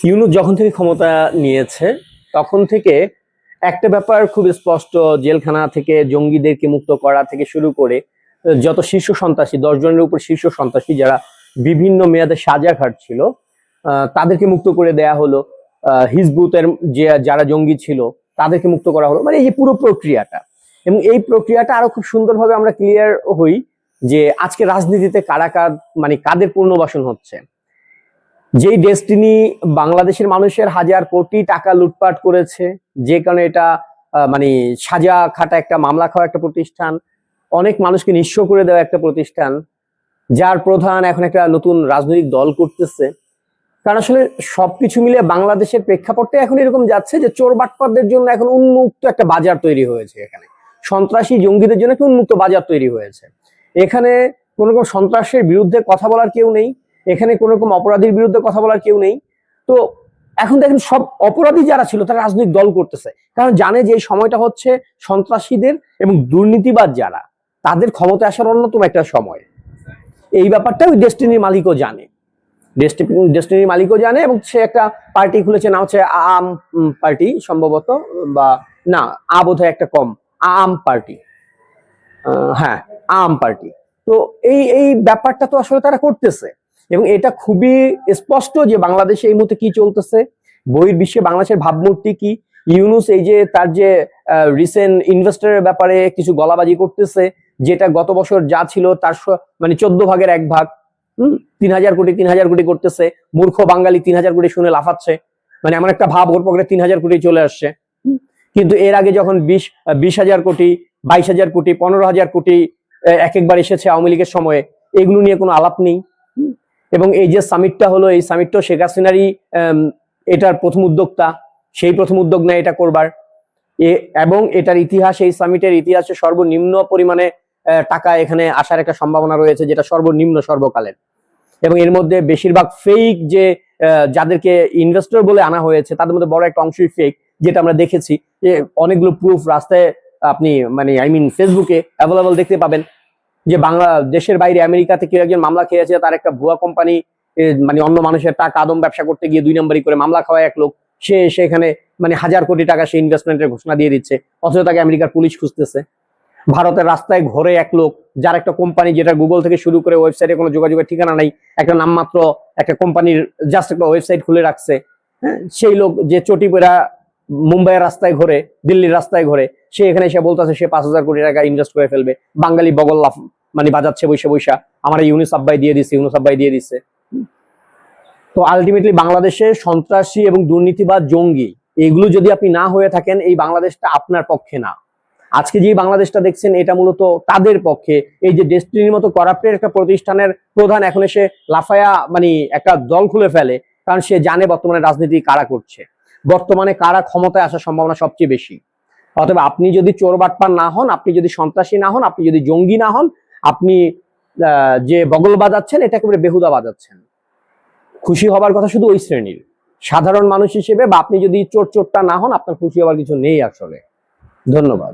ইউনূস যখন থেকে ক্ষমতা নিয়েছে তখন থেকে একটা ব্যাপার খুব স্পষ্ট, জেলখানা থেকে জঙ্গিদেরকে মুক্ত করা থেকে শুরু করে যত শীর্ষ সন্ত্রাসী, 10 জনের উপর শীর্ষ সন্ত্রাসী যারা বিভিন্ন মেয়াদে সাজা খাটছিল, তাদেরকে মুক্ত করে দেয়া হলো। হিজবুতের যে যারা জঙ্গি ছিল তাদেরকে মুক্ত করা হলো। মানে এই যে পুরো প্রক্রিয়াটা, এবং এই প্রক্রিয়াটা আরো খুব সুন্দরভাবে আমরা ক্লিয়ার হই যে আজকে রাজনীতিতে কারা মানে কাদের পুনর্বাসন হচ্ছে। যেই ডেস্টিনি বাংলাদেশের মানুষের হাজার কোটি টাকা লুটপাট করেছে, যে কারণে এটা মানে সাজা খাটা একটা মামলা খাওয়া একটা প্রতিষ্ঠান, অনেক মানুষকে নিঃস্ব করে দেওয়া একটা প্রতিষ্ঠান, যার প্রধান এখন একটা নতুন রাজনৈতিক দল করতেছে। কারণ আসলে সবকিছু মিলে বাংলাদেশের প্রেক্ষাপটটা এখন এরকম যাচ্ছে যে চোর বাটপারদের জন্য এখন উন্মুক্ত একটা বাজার তৈরি হয়েছে। এখানে সন্ত্রাসী জঙ্গিদের জন্য একটা উন্মুক্ত বাজার তৈরি হয়েছে। এখানে কোনো রকম সন্ত্রাসের বিরুদ্ধে কথা বলার কেউ নেই, এখানে কোন রকম অপরাধীর বিরুদ্ধে কথা বলার কেউ নেই। তো এখন দেখেন সব অপরাধী যারা ছিল তারা রাজনৈতিক দল করতেছে, কারণ জানে যে এই সময়টা হচ্ছে সন্ত্রাসীদের এবং দুর্নীতিবাদ যারা তাদের ক্ষমতায় আসার অন্যতম একটা সময়। এই ব্যাপারটা ওই ডেস্টিনির মালিকও জানে, ডেস্টিনির মালিকও জানে, এবং সে একটা পার্টি খুলেছে, না হচ্ছে আম পার্টি সম্ভবত, বা না বোধহয় একটা কম, আম পার্টি, হ্যাঁ আম পার্টি। তো এই এই ব্যাপারটা তো আসলে তারা করতেছে, এবং এটা খুবই স্পষ্ট যে বাংলাদেশে এই মুহূর্তে কি চলতেছে, বহির্বিশ্বে বাংলাদেশের ভাবমূর্তি কি। ইউনূস এই যে তার যে রিসেন্ট ইনভেস্টরের ব্যাপারে কিছু গলাবাজি করতেছে, যেটা গত বছর যা ছিল তার মানে 14 ভাগের 1 ভাগ, 3,000 কোটি করতেছে। মূর্খ বাঙালি 3,000 কোটি শুনে লাফাচ্ছে, মানে এমন একটা ভাব ওর পকেটে 3,000 কোটি চলে আসছে। কিন্তু এর আগে যখন 20,000 কোটি, 22,000 কোটি, 15,000 কোটি একবার এসেছে আওয়ামী লীগের সময়ে, এগুলো নিয়ে কোনো আলাপ নেই। এবং এই যে সামিটটা হলো, এই সামিটটা শেখ হাসিনারই এটার প্রথম উদ্যোক্তা, সেই প্রথম উদ্যোগ নেয় এটা করবার। এবং এটার ইতিহাস, এই সামিটের ইতিহাসে সর্বনিম্ন পরিমাণে টাকা এখানে আসার একটা সম্ভাবনা রয়েছে, যেটা সর্বনিম্ন সর্বকালের। এবং এর মধ্যে বেশিরভাগ ফেক, যে যাদেরকে ইনভেস্টর বলে আনা হয়েছে তাদের মধ্যে বড় একটা অংশই ফেক, যেটা আমরা দেখেছি। যে অনেকগুলো প্রুফ রাস্তায় আপনি মানে ফেসবুকে অ্যাভেলেবল দেখতে পাবেন, যে বাংলাদেশের বাইরে আমেরিকাতে কেউ একজন মামলা খেয়েছে, তার একটা ভুয়া কোম্পানি, মানে অন্য মানুষের টাকা আদম ব্যবসা করতে গিয়ে 2 নম্বরই করে মামলা খাওয়ায় এক লোক, সে সেখানে মানে 1,000 কোটি টাকা সে ইনভেস্টমেন্টের ঘোষণা দিয়ে দিচ্ছে, অথচ তাকে আমেরিকার পুলিশ খুঁজতেছে। ভারতের রাস্তায় ঘরে এক লোক, যার একটা কোম্পানি, যেটা গুগল থেকে শুরু করে ওয়েবসাইটে কোনো যোগাযোগের ঠিকানা নাই, একটা নামমাত্র একটা কোম্পানির জাস্ট একটা ওয়েবসাইট খুলে রাখছে, হ্যাঁ, সেই লোক যে চটি পরা মুম্বাইয়ের রাস্তায় ঘোরে, দিল্লির রাস্তায় ঘোরে, সে এখানে এসে বলতেছে সে 5,000 কোটি টাকা ইনভেস্ট করে ফেলবে। বাঙালি বগল লাফ মানে বাজাচ্ছে বৈশা বৈশা, আমার ইউনূস আব্বাই দিয়ে দিচ্ছে, ইউনূস আব্বাই দিয়ে দিচ্ছে। তো আলটিমেটলি বাংলাদেশে সন্ত্রাসী এবং দুর্নীতিবাদ, জঙ্গি, এগুলো যদি আপনি না হয়ে থাকেন, এই বাংলাদেশটা আপনার পক্ষে না। আজকে যে বাংলাদেশটা দেখছেন এটা মূলত তাদের পক্ষে। এই যে ডেস্টিনির মতো করাপ্টেড একটা প্রতিষ্ঠানের প্রধান এখন এসে লাফায়া মানে একটা দল খুলে ফেলে, কারণ সে জানে বর্তমানে রাজনীতি কারা করছে, বর্তমানে কারা ক্ষমতায় আসার সম্ভাবনা সবচেয়ে বেশি। অথবা আপনি যদি চোর বাটপার না হন, আপনি যদি সন্ত্রাসী না হন, আপনি যদি জঙ্গি না হন, আপনি যে বগল বাজাচ্ছেন এটা একেবারে বেহুদা বাজাচ্ছেন। খুশি হবার কথা শুধু ওই শ্রেণীর সাধারণ মানুষ হিসেবে, বা আপনি যদি চোরটা না হন, আপনার খুশি হবার কিছু নেই আসলে। ধন্যবাদ।